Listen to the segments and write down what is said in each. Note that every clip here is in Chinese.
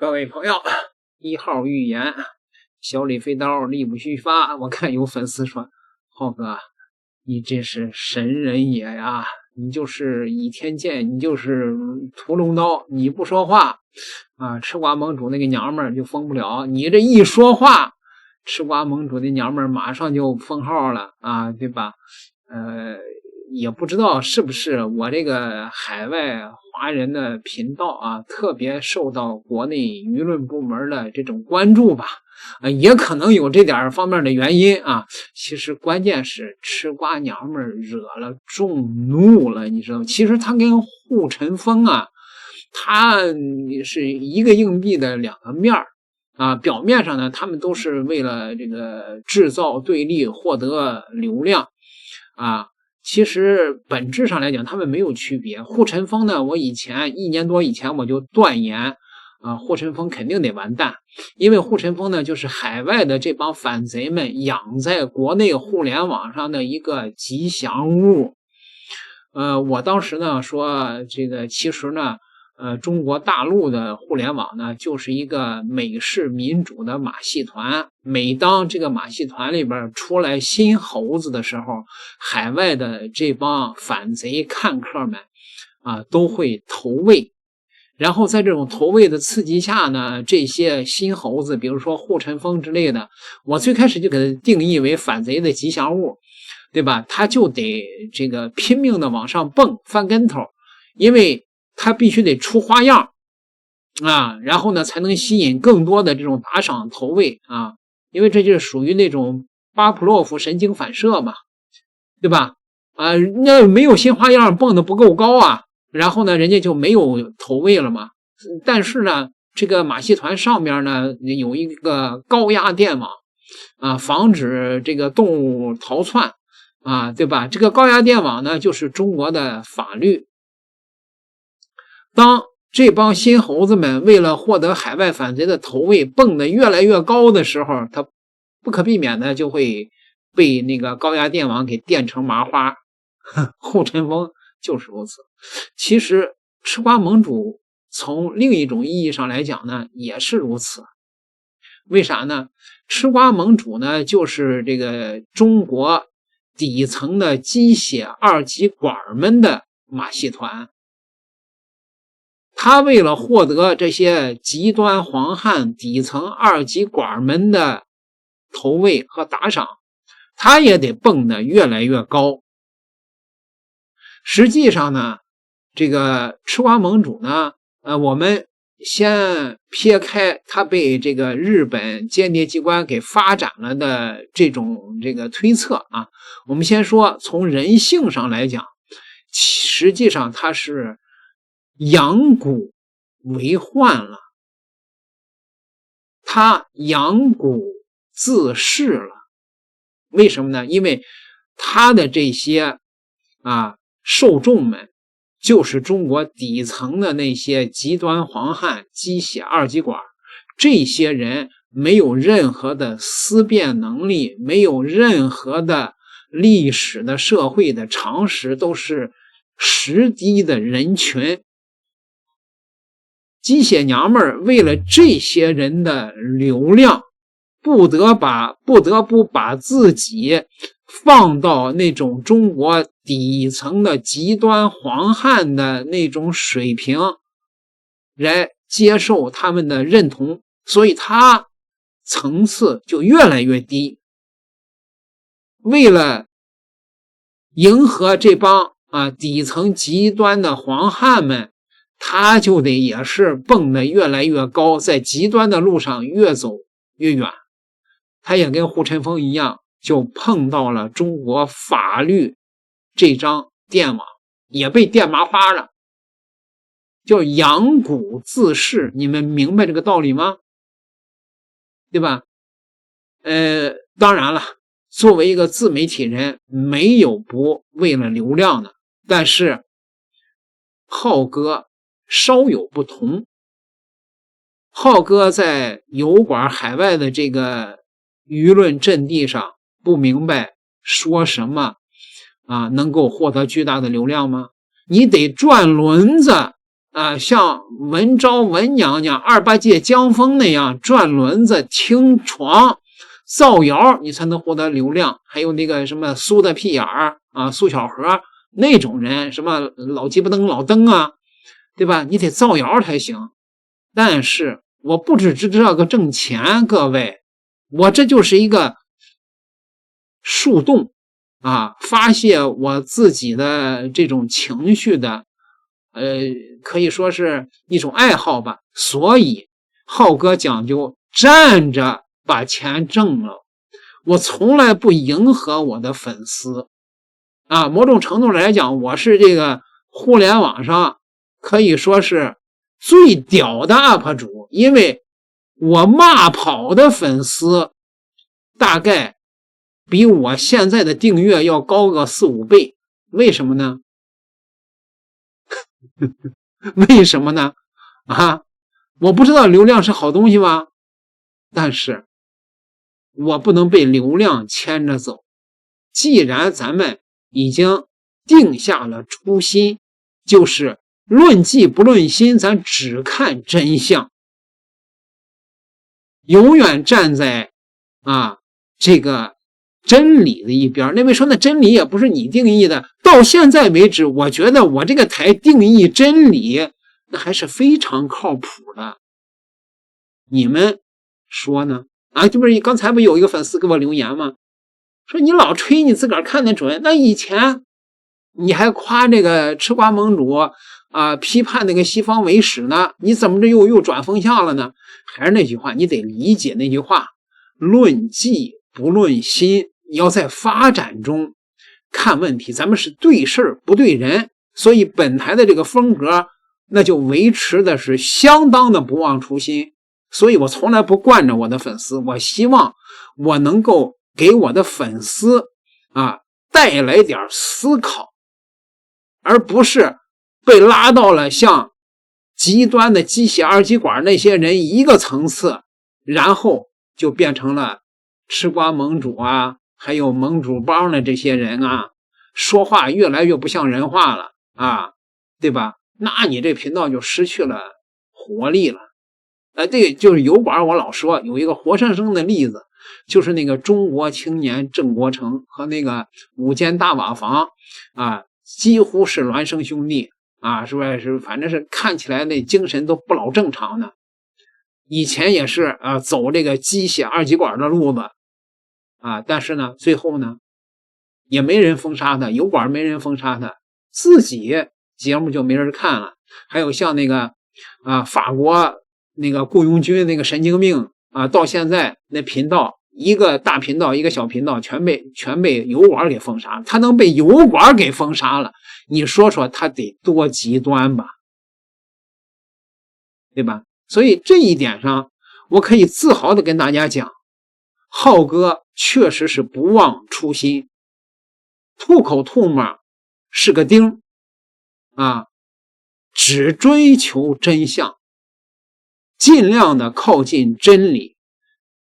各位朋友，1号预言，小李飞刀力不虚发。我看有粉丝说，浩哥，你这是神人也呀，你就是倚天剑，你就是屠龙刀，你不说话啊，吃瓜盟主那个娘们儿就封不了，你这一说话，吃瓜盟主的娘们儿马上就封号了啊，对吧？也不知道是不是我这个海外华人的频道啊，特别受到国内舆论部门的这种关注吧，也可能有这点方面的原因啊。其实关键是吃瓜娘们惹了众怒了，你知道吗？其实他跟护尘风啊，他是一个硬币的两个面啊。表面上呢，他们都是为了这个制造对立，获得流量啊。其实本质上来讲，他们没有区别。护尘风呢，我1年多以前我就断言啊，护尘风肯定得完蛋，因为护尘风呢，就是海外的这帮反贼们养在国内互联网上的一个吉祥物。我当时呢说，这个其实呢，中国大陆的互联网呢，就是一个美式民主的马戏团。每当这个马戏团里边出来新猴子的时候，海外的这帮反贼看客们啊，都会投喂。然后在这种投喂的刺激下呢，这些新猴子，比如说护尘风之类的，我最开始就给它定义为反贼的吉祥物，对吧？他就得这个拼命的往上蹦，翻跟头，因为他必须得出花样啊，然后呢才能吸引更多的这种打赏投喂啊，因为这就是属于那种巴甫洛夫神经反射嘛，对吧？那没有新花样，蹦得不够高啊，然后呢人家就没有投喂了嘛。但是呢，这个马戏团上面呢有一个高压电网啊，防止这个动物逃窜啊，对吧？这个高压电网呢就是中国的法律。当这帮新猴子们为了获得海外反贼的投喂蹦得越来越高的时候，他不可避免的就会被那个高压电网给电成麻花。护尘风就是如此。其实吃瓜盟主从另一种意义上来讲呢，也是如此。为啥呢？吃瓜盟主呢，就是这个中国底层的鸡血二极管们的马戏团。他为了获得这些极端黄汉底层二极管们的投喂和打赏，他也得蹦得越来越高。实际上呢，这个吃瓜盟主呢，我们先撇开他被这个日本间谍机关给发展了的这个推测啊，我们先说从人性上来讲，实际上他是养蛊为患了，他养蛊自噬了。为什么呢？因为他的这些受众们就是中国底层的那些极端黄汉鸡血二极管，这些人没有任何的思辨能力，没有任何的历史的社会的常识，都是实低的人群。鸡血娘们儿为了这些人的流量，不得不把自己放到那种中国底层的极端黄汉的那种水平来接受他们的认同，所以他层次就越来越低。为了迎合这帮底层极端的黄汉们，他就得也是蹦得越来越高，在极端的路上越走越远。他也跟护尘风一样，就碰到了中国法律这张电网，也被电麻花了，叫养蛊自噬。你们明白这个道理吗？对吧？当然了，作为一个自媒体人，没有不为了流量的，但是浩哥稍有不同。浩哥在油管海外的这个舆论阵地上不明白说什么能够获得巨大的流量吗？你得转轮子像文昭文娘娘、二八戒、江峰那样转轮子、听床、造谣，你才能获得流量。还有那个什么苏的屁眼儿啊、苏小河那种人，什么老鸡巴灯、老登啊，对吧？你得造谣才行。但是我不只是这个挣钱，各位，我这就是一个树洞发泄我自己的这种情绪的可以说是一种爱好吧。所以浩哥讲究站着把钱挣了，我从来不迎合我的粉丝某种程度来讲，我是这个互联网上可以说是最屌的 UP 主，因为我骂跑的粉丝大概比我现在的订阅要高个4-5倍。为什么呢？为什么呢？我不知道流量是好东西吗？但是我不能被流量牵着走。既然咱们已经定下了初心，就是论迹不论心，咱只看真相，永远站在这个真理的一边。那位说那真理也不是你定义的，到现在为止我觉得我这个台定义真理那还是非常靠谱的，你们说呢？这不是刚才不有一个粉丝给我留言吗？说你老吹你自个儿看得准，那以前你还夸这个吃瓜盟主批判那个西方唯史呢，你怎么着又转风向了呢？还是那句话，你得理解那句话，论迹不论心，你要在发展中看问题，咱们是对事不对人。所以本台的这个风格那就维持的是相当的不忘初心。所以我从来不惯着我的粉丝，我希望我能够给我的粉丝带来点思考，而不是被拉到了像极端的鸡血二极管那些人一个层次，然后就变成了吃瓜盟主还有盟主帮的这些人说话越来越不像人话了对吧？那你这频道就失去了活力了。这个就是油管，我老说有一个活生生的例子，就是那个中国青年郑国成和那个五间大瓦房几乎是孪生兄弟是不是？反正是看起来那精神都不老正常的。以前也是走这个鸡血二极管的路子但是呢最后呢也没人封杀他，油管没人封杀他，自己节目就没人看了。还有像那个法国那个雇佣军那个神经病到现在那频道，一个大频道一个小频道全被油管给封杀了。他能被油管给封杀了，你说说他得多极端吧，对吧？所以这一点上我可以自豪的跟大家讲，浩哥确实是不忘初心，吐口吐沫是个钉只追求真相，尽量的靠近真理。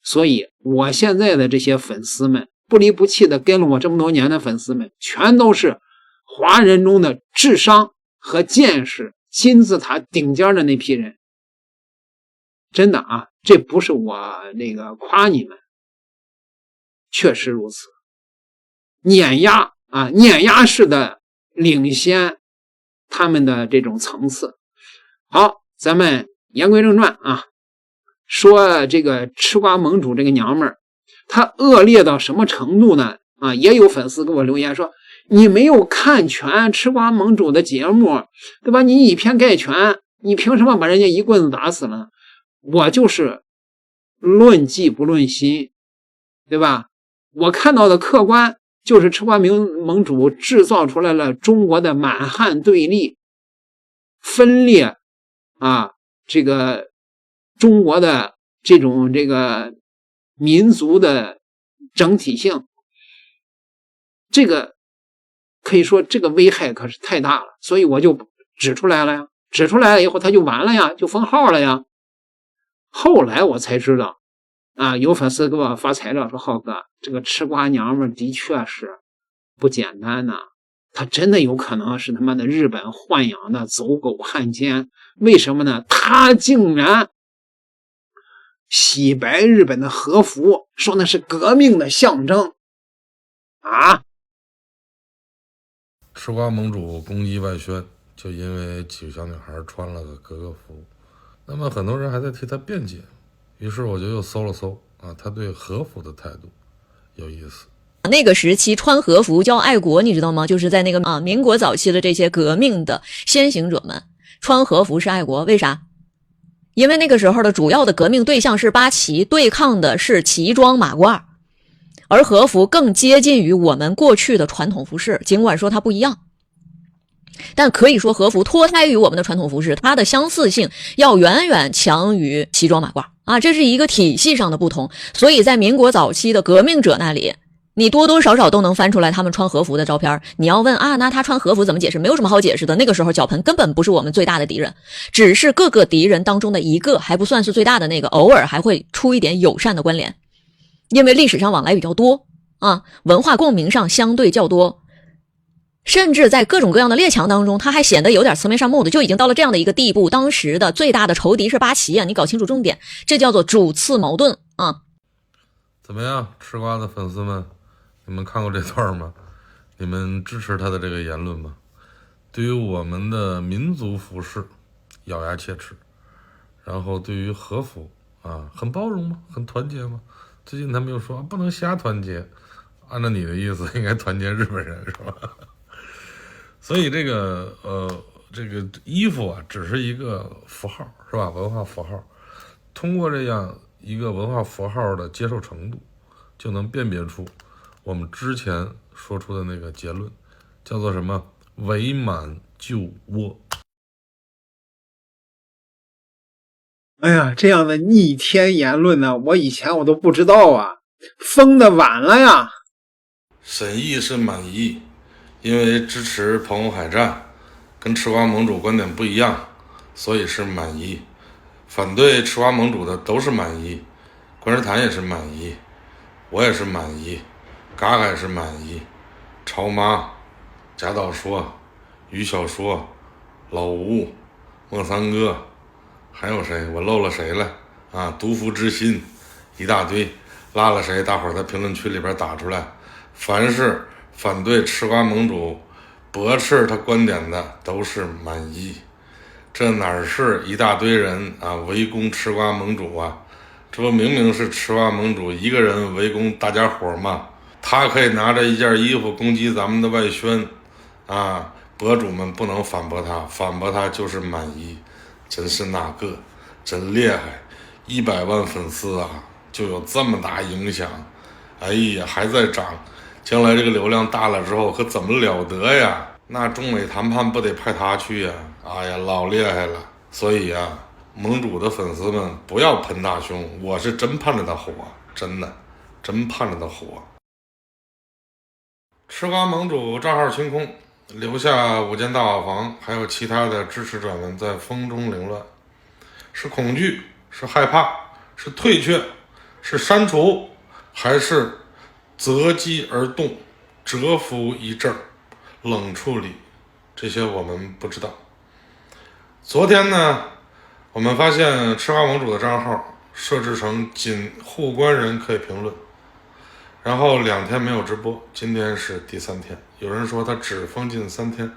所以我现在的这些粉丝们，不离不弃的跟了我这么多年的粉丝们，全都是华人中的智商和见识金字塔顶尖的那批人。真的这不是我那个夸你们，确实如此，碾压式的领先他们的这种层次。好，咱们言归正传说这个吃瓜盟主这个娘们儿，她恶劣到什么程度呢？也有粉丝给我留言说，你没有看全吃瓜盟主的节目，对吧？你以偏概全，你凭什么把人家一棍子打死了？我就是论迹不论心，对吧？我看到的客观就是吃瓜盟主制造出来了中国的满汉对立、分裂这个中国的这个民族的整体性，这个可以说这个危害可是太大了，所以我就指出来了呀。指出来了以后他就完了呀，就封号了呀。后来我才知道有粉丝给我发材料说，浩哥，这个吃瓜娘们的确是不简单他真的有可能是他妈的日本豢养的走狗汉奸。为什么呢？他竟然洗白日本的和服，说那是革命的象征啊！吃瓜盟主攻击外宣，就因为几个小女孩穿了个格格服。那么很多人还在替他辩解，于是我就又搜了搜他对和服的态度有意思。那个时期穿和服叫爱国，你知道吗？就是在那个民国早期的这些革命的先行者们穿和服是爱国，为啥？因为那个时候的主要的革命对象是八旗，对抗的是旗装马褂，而和服更接近于我们过去的传统服饰，尽管说它不一样，但可以说和服脱胎于我们的传统服饰，它的相似性要远远强于旗装马褂啊，这是一个体系上的不同。所以在民国早期的革命者那里，你多多少少都能翻出来他们穿和服的照片。你要问那他穿和服怎么解释？没有什么好解释的。那个时候脚盆根本不是我们最大的敌人，只是各个敌人当中的一个，还不算是最大的那个，偶尔还会出一点友善的关联，因为历史上往来比较多文化共鸣上相对较多，甚至在各种各样的列强当中，他还显得有点慈眉善目的，就已经到了这样的一个地步。当时的最大的仇敌是八旗你搞清楚重点，这叫做主次矛盾怎么样，吃瓜的粉丝们，你们看过这段吗？你们支持他的这个言论吗？对于我们的民族服饰咬牙切齿，然后对于和服很包容吗？很团结吗？最近他们又说不能瞎团结，按照你的意思应该团结日本人是吧？所以这个衣服只是一个符号是吧？文化符号，通过这样一个文化符号的接受程度，就能辨别出我们之前说出的那个结论，叫做什么？伪满旧窝。哎呀，这样的逆天言论呢，我以前我都不知道封的晚了呀。沈毅是满意，因为支持彭红海战，跟吃瓜盟主观点不一样，所以是满意。反对吃瓜盟主的都是满意，关之谈也是满意，我也是满意，嘎嘎也是满意，超妈、贾导说、于小说、老吴、莫三哥，还有谁？我漏了谁了独夫之心一大堆，落了谁？大伙儿在评论区里边打出来。凡是反对吃瓜盟主驳斥他观点的都是满意。这哪是一大堆人围攻吃瓜盟主这不明明是吃瓜盟主一个人围攻大家伙吗？他可以拿着一件衣服攻击咱们的外宣博主们不能反驳他，反驳他就是满意。真是那个真厉害，100万粉丝就有这么大影响，哎呀还在涨，将来这个流量大了之后可怎么了得呀？那中美谈判不得派他去呀？哎呀老厉害了。所以盟主的粉丝们不要喷大胸，我是真盼着他火，真的真盼着他火。吃瓜盟主账号清空，留下5间大瓦房，还有其他的支持者们在风中凌乱。是恐惧，是害怕，是退却，是删除，还是择机而动，蛰伏一阵，冷处理？这些我们不知道。昨天呢，我们发现吃瓜盟主的账号设置成仅互关人可以评论，然后2天没有直播，今天是第3天。有人说他只封禁3天，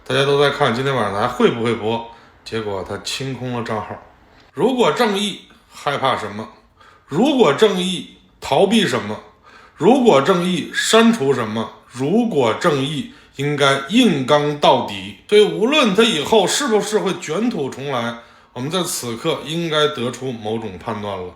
大家都在看今天晚上还会不会播，结果他清空了账号。如果正义害怕什么？如果正义逃避什么？如果正义删除什么？如果正义应该硬刚到底？所以无论他以后是不是会卷土重来，我们在此刻应该得出某种判断了。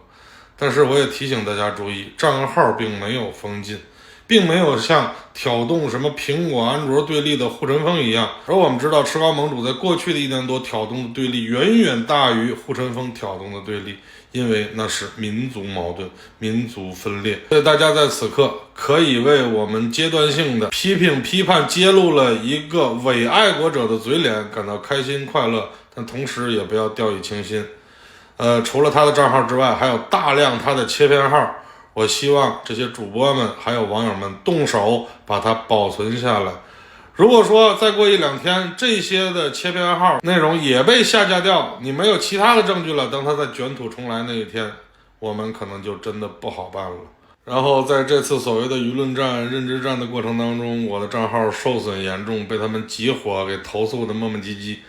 但是我也提醒大家注意，账号并没有封禁，并没有像挑动什么苹果安卓对立的护城风一样。而我们知道吃瓜盟主在过去的1年多挑动的对立远远大于护城风挑动的对立，因为那是民族矛盾、民族分裂。所以大家在此刻可以为我们阶段性的批判揭露了一个伪爱国者的嘴脸感到开心快乐，但同时也不要掉以轻心。除了他的账号之外，还有大量他的切片号，我希望这些主播们还有网友们动手把它保存下来。如果说再过1-2天，这些的切片号内容也被下架掉，你没有其他的证据了，等它再卷土重来那一天，我们可能就真的不好办了。然后在这次所谓的舆论战、认知战的过程当中，我的账号受损严重，被他们集火给投诉的磨磨唧唧。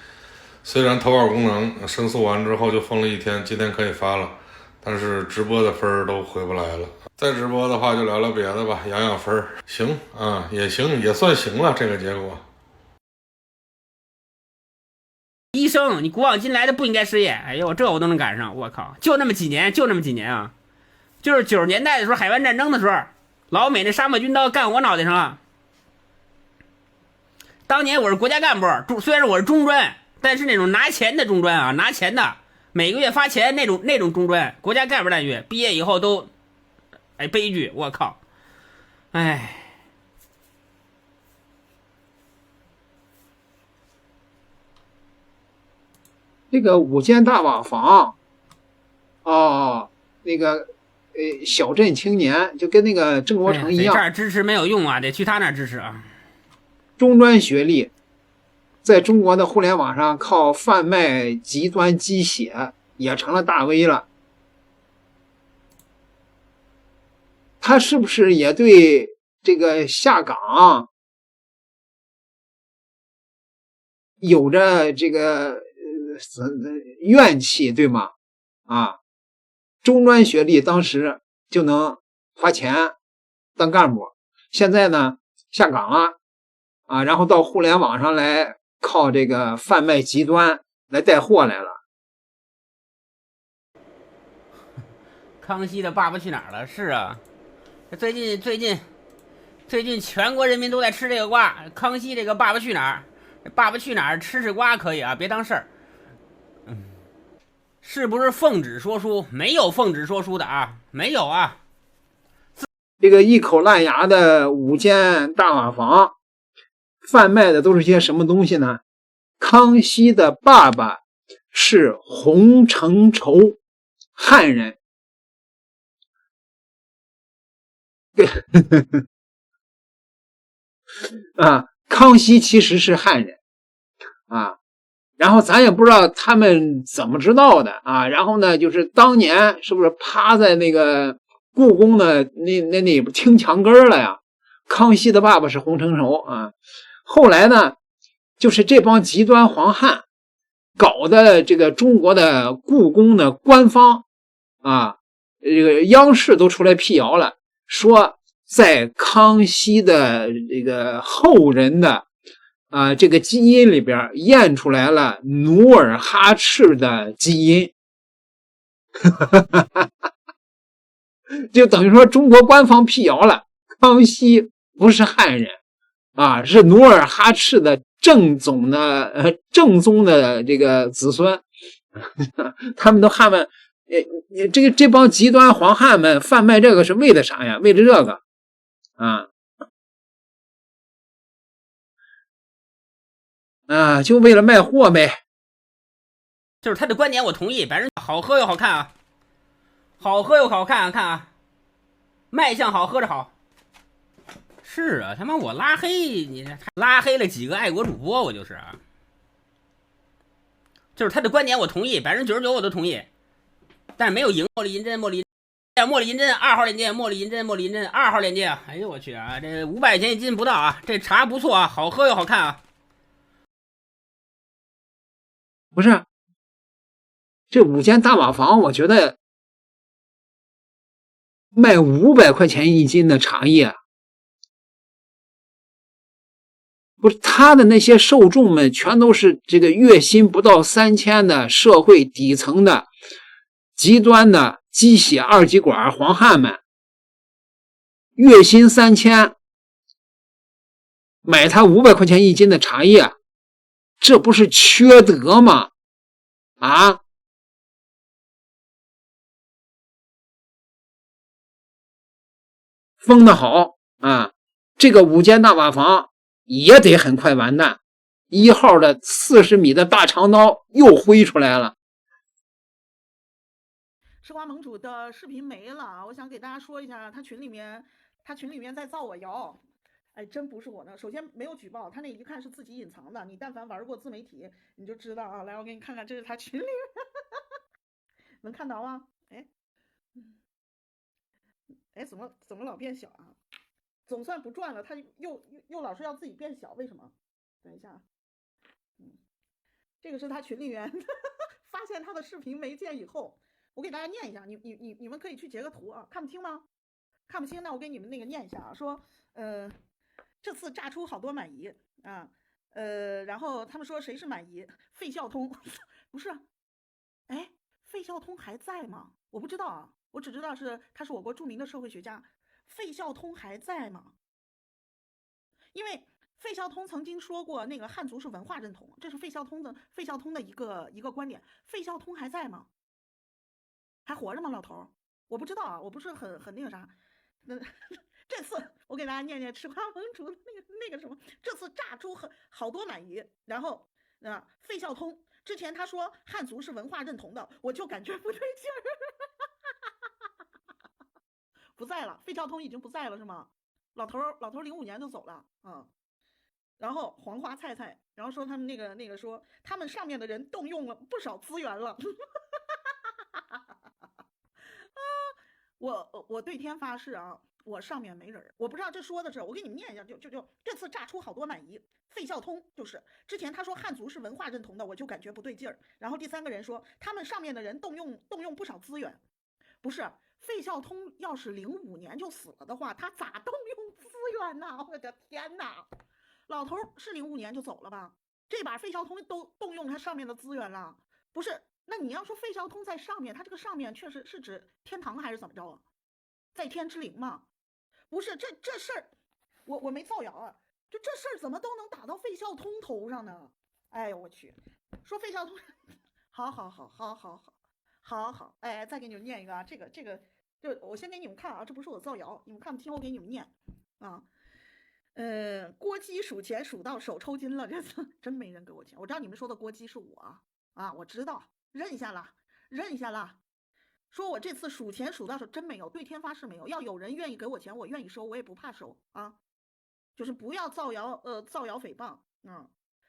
虽然投稿功能申诉完之后就封了1天，今天可以发了，但是直播的分儿都回不来了。再直播的话就聊聊别的吧，养养分儿，行啊，也行，也算行了。这个结果，医生，你古往今来的不应该失业。哎呦，这我都能赶上，我靠，就那么几年啊！就是90年代的时候，海湾战争的时候，老美那沙漠军刀干我脑袋上了。当年我是国家干部，虽然我是中专，但是那种拿钱的中专啊，拿钱的，每个月发钱那种中专，国家干部待遇，毕业以后都，悲剧，我靠，这个五间大瓦房，那个小镇青年就跟那个郑国成一样，这儿支持没有用啊，得去他那儿支持啊。中专学历，在中国的互联网上靠贩卖极端鸡血也成了大 V 了。他是不是也对这个下岗有着这个怨气，对吗？中专学历当时就能花钱当干部，现在呢下岗了然后到互联网上来靠这个贩卖极端来带货来了。康熙的《爸爸去哪儿了》是啊，最近全国人民都在吃这个瓜。康熙这个《爸爸去哪儿》，爸爸去哪儿吃瓜可以啊，别当事儿。是不是奉旨说书？没有奉旨说书的啊，没有啊。这个一口烂牙的五间大瓦房，贩卖的都是些什么东西呢？康熙的爸爸是洪承畴，汉人。康熙其实是汉人然后咱也不知道他们怎么知道的然后呢，就是当年是不是趴在那个故宫的那听墙根了呀？康熙的爸爸是洪承畴后来呢，就是这帮极端黄汉搞的这个中国的故宫的官方这个央视都出来辟谣了，说在康熙的这个后人的这个基因里边验出来了努尔哈赤的基因。就等于说中国官方辟谣了，康熙不是汉人是努尔哈赤的正宗的这个子孙。他们都汉们这帮极端黄汉们贩卖这个是为了啥呀？为了这个就为了卖货呗。就是他的观点我同意，反正好喝又好看啊，好喝又好看看卖相好，喝着好。是啊，他妈我拉黑你，拉黑了几个爱国主播，我就是就是他的观点我同意，99%我都同意，但是没有赢茉莉银针2号链接，茉莉银针2号链接哎呦我去这500块钱1斤不到这茶不错好喝又好看不是，这五间大瓦房，我觉得卖500块钱1斤的茶叶，不是他的那些受众们，全都是这个月薪不到3000的社会底层的极端的鸡血2极管黄汉们，月薪3000，买他500块钱1斤的茶叶，这不是缺德吗？封得好这个五间大瓦房也得很快完蛋。1号的40米的大长刀又挥出来了。吃瓜盟主的视频没了，我想给大家说一下，他群里面在造我谣。哎，真不是我呢。首先没有举报，他那一看是自己隐藏的。你但凡玩过自媒体，你就知道啊。来，我给你看看，这是他群里，能看到吗？哎，哎，怎么老变小啊？总算不转了，他又老是要自己变小，为什么？等一下，这个是他群里面发现他的视频没见以后，我给大家念一下，你们可以去截个图啊，看不清吗？看不清，那我给你们那个念一下啊，说，这次炸出好多满姨啊，然后他们说谁是满姨？费孝通，不是，哎，费孝通还在吗？我不知道啊，我只知道他是我国著名的社会学家，费孝通还在吗？因为费孝通曾经说过，那个汉族是文化认同，这是费孝通的一个观点。费孝通还在吗？还活着吗？老头，我不知道啊，我不是很那个啥。那这次我给大家念念吃瓜盟主的那个什么，这次炸出好多满姨，然后费孝通之前他说汉族是文化认同的，我就感觉不对劲儿，不在了，费孝通已经不在了是吗？老头05年就走了啊。然后黄花菜菜，然后说他们那个说他们上面的人动用了不少资源了。我对天发誓啊，我上面没人，我不知道这说的是，我给你们念一下，就这次炸出好多满姨，费孝通就是之前他说汉族是文化认同的，我就感觉不对劲儿。然后第三个人说他们上面的人动用不少资源，不是费孝通要是05年就死了的话，他咋动用资源呢？我的天哪！老头是05年就走了吧？这把费孝通都动用他上面的资源了，不是？那你要说费孝通在上面，他这个上面确实是指天堂还是怎么着啊？在天之灵吗？不是，这事儿，我没造谣啊，这事儿怎么都能打到费孝通头上呢？哎呦我去，说费孝通，好，哎，再给你们念一个啊，这个，就我先给你们看啊，这不是我造谣，你们看不清，我给你们念啊。郭基数钱数到手抽筋了，这次真没人给我钱。我知道你们说的郭基是我啊，我知道，认下了。说我这次数钱数到手真没有，对天发誓没有。要有人愿意给我钱，我愿意收，我也不怕收啊。就是不要造谣诽谤，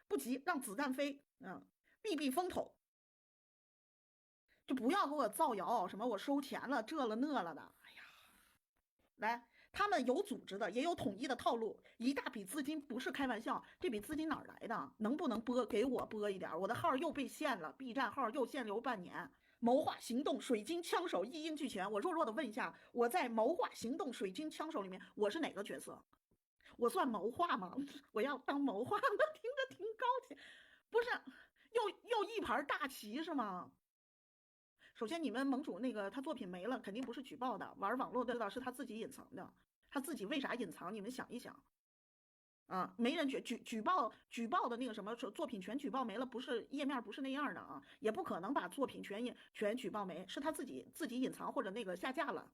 不急让子弹飞，避风头，就不要给我造谣什么我收钱了这了那了的。哎呀，来，他们有组织的，也有统一的套路，一大笔资金不是开玩笑。这笔资金哪儿来的？能不能给我拨一点？我的号又被限了 ，B 站号又限流半年。谋划行动水晶枪手一应俱全。我弱弱的问一下，我在谋划行动水晶枪手里面，我是哪个角色？我算谋划吗？我要当谋划，那听着挺高级，不是？又一盘大棋是吗？首先，你们盟主那个他作品没了，肯定不是举报的，玩网络的知道是他自己隐藏的，他自己为啥隐藏？你们想一想。没人举报的那个什么作品全举报没了，不是页面不是那样的啊，也不可能把作品全举报没，是他自己隐藏或者那个下架了，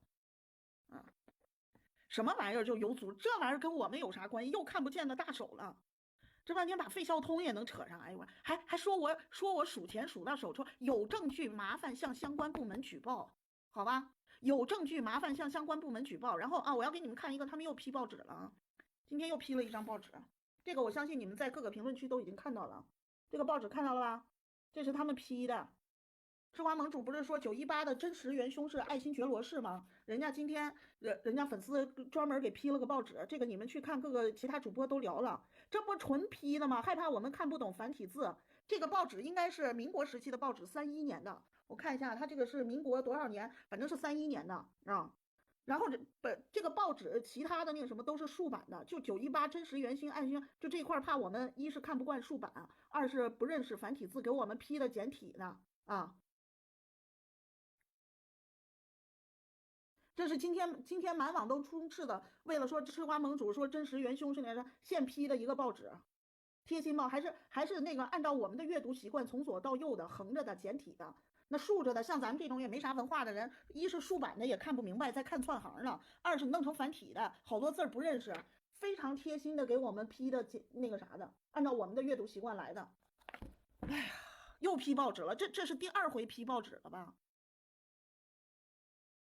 什么玩意儿就有组，这玩意儿跟我们有啥关系？又看不见的大手了，这半天把费孝通也能扯上，哎呦我还说我数钱数到手抽，有证据麻烦向相关部门举报，好吧？有证据麻烦向相关部门举报，然后我要给你们看一个，他们又批报纸了啊。今天又批了一张报纸，这个我相信你们在各个评论区都已经看到了。这个报纸看到了吧？这是他们批的。吃瓜盟主不是说918的真实元凶是爱新觉罗氏吗？人家今天人家粉丝专门给批了个报纸，这个你们去看各个其他主播都聊了，这不纯批的吗？害怕我们看不懂繁体字。这个报纸应该是民国时期的报纸，31年的。我看一下，它这个是民国多少年？反正是31年的啊。然后这个报纸其他的那个什么都是竖版的，就918真实元凶暗凶，就这块怕我们一是看不惯竖版，二是不认识繁体字，给我们批的简体的啊。这是今天满网都充斥的，为了说吃瓜盟主说真实元凶是那个现批的一个报纸，贴心报还是那个按照我们的阅读习惯从左到右的横着的简体的。那竖着的，像咱们这种也没啥文化的人，一是竖版的也看不明白，在看窜行呢；二是弄成繁体的，好多字不认识，非常贴心的给我们批的那个啥的，按照我们的阅读习惯来的。哎呀，又批报纸了，这是第2回批报纸了吧？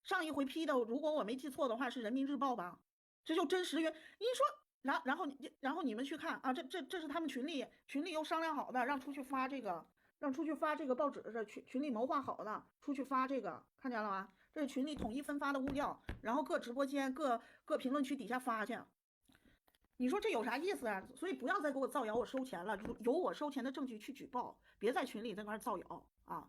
上一回批的，如果我没记错的话，是人民日报吧？这就真实元，你说然后你们去看啊，这是他们群里又商量好的，让出去发这个报纸是群里谋划好的，出去发这个，看见了吗？这是群里统一分发的物料，然后各直播间各评论区底下发去。你说这有啥意思啊？所以不要再给我造谣，我收钱了，有我收钱的证据去举报，别在群里在那造谣啊！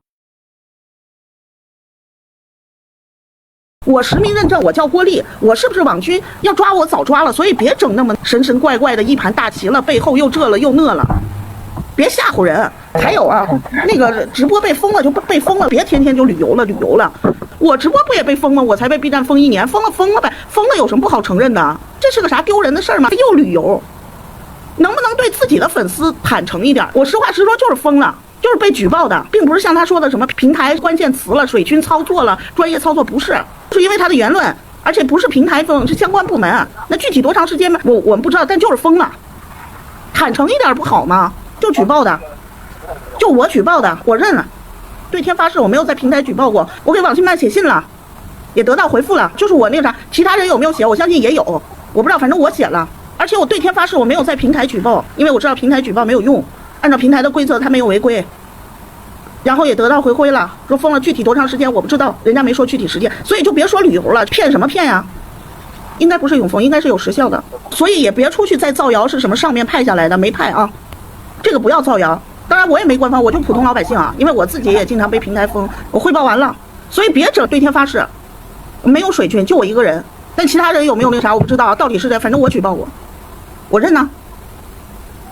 我实名认证，我叫郭丽，我是不是网军？要抓我早抓了，所以别整那么神神怪怪的一盘大棋了，背后又这了又那了，别吓唬人。还有啊，那个直播被封了就被封了，别天天就旅游了。我直播不也被封吗？我才被 B 站封1年，封了呗，封了有什么不好承认的？这是个啥丢人的事儿吗？又旅游，能不能对自己的粉丝坦诚一点？我实话实说，就是封了。就是被举报的，并不是像他说的什么平台关键词了、水军操作了、专业操作，不是，是因为他的言论，而且不是平台封，是相关部门。那具体多长时间我们不知道，但就是封了。坦诚一点不好吗？就举报的，就我举报的，我认了。对天发誓，我没有在平台举报过，我给网信办写信了，也得到回复了，就是我那个啥，其他人有没有写？我相信也有，我不知道，反正我写了。而且我对天发誓，我没有在平台举报，因为我知道平台举报没有用。按照平台的规则，他没有违规，然后也得到回归了，说封了具体多长时间我不知道，人家没说具体时间，所以就别说旅游了，骗什么骗呀？应该不是永封，应该是有时效的，所以也别出去再造谣是什么上面派下来的，没派啊，这个不要造谣。当然我也没官方，我就普通老百姓啊，因为我自己也经常被平台封，我汇报完了，所以别整对天发誓，没有水军，就我一个人，但其他人有没有那啥我不知道，到底是谁，反正我举报我认呢。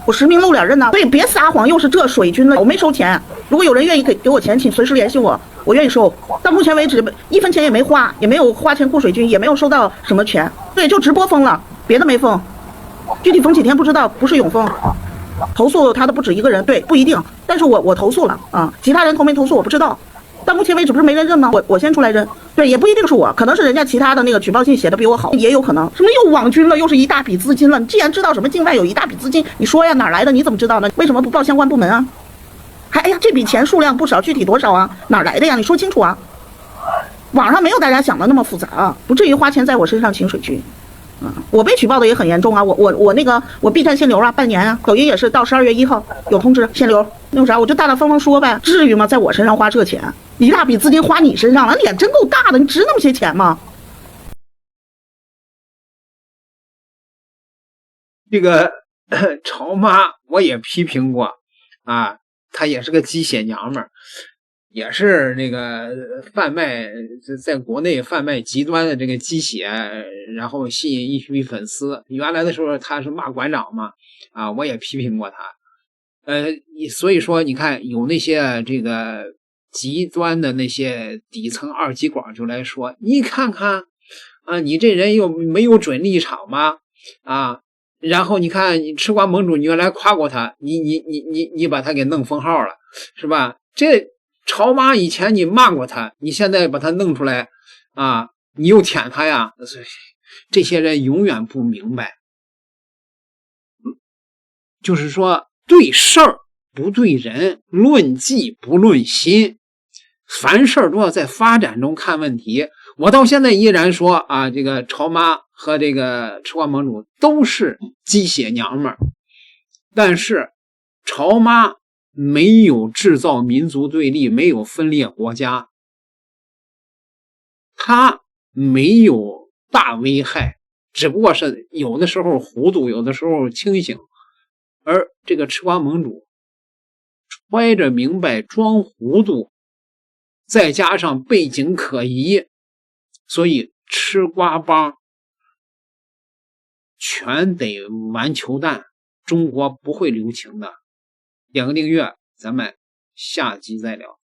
我实名露脸认呐，所以别撒谎，又是这水军了，我没收钱。如果有人愿意给我钱，请随时联系我，我愿意收。到目前为止，1分钱也没花，也没有花钱雇水军，也没有收到什么钱。对，就直播封了，别的没封。具体封几天不知道，不是永封。投诉他的不止一个人，对，不一定。但是我投诉了啊，其他人投没投诉我不知道。到目前为止不是没人认吗？我先出来认，对，也不一定是我，可能是人家其他的那个举报信写的比我好，也有可能。什么又网军了，又是一大笔资金了？你既然知道什么境外有一大笔资金，你说呀，哪来的？你怎么知道呢？为什么不报相关部门啊？哎呀，这笔钱数量不少，具体多少啊？哪来的呀？你说清楚啊！网上没有大家想的那么复杂啊，不至于花钱在我身上请水军。我被举报的也很严重啊，我 B 站限流啊，半年啊，抖音也是到12月1号有通知限流，那有啥我就大大方方说呗，至于吗？在我身上花这钱，一大笔资金花你身上了，脸真够大的，你值那么些钱吗？这个潮妈我也批评过啊，她也是个鸡血娘们儿，也是那个贩卖，在国内贩卖极端的这个鸡血，然后吸引一批粉丝。原来的时候他是骂馆长嘛，啊，我也批评过他。所以说你看有那些这个极端的那些底层二极管就来说，你看看啊，你这人又没有准立场吗？啊，然后你看你吃瓜盟主，你原来夸过他，你把他给弄封号了，是吧？这潮妈以前你骂过他，你现在把他弄出来啊，你又舔他呀？这些人永远不明白，就是说对事儿不对人，论迹不论心，凡事都要在发展中看问题。我到现在依然说啊，这个潮妈和这个吃瓜盟主都是鸡血娘们儿，但是潮妈没有制造民族对立，没有分裂国家，他没有大危害，只不过是有的时候糊涂，有的时候清醒。而这个吃瓜盟主揣着明白装糊涂，再加上背景可疑，所以吃瓜帮全得玩球蛋，中国不会留情的。点个订阅，咱们下集再聊。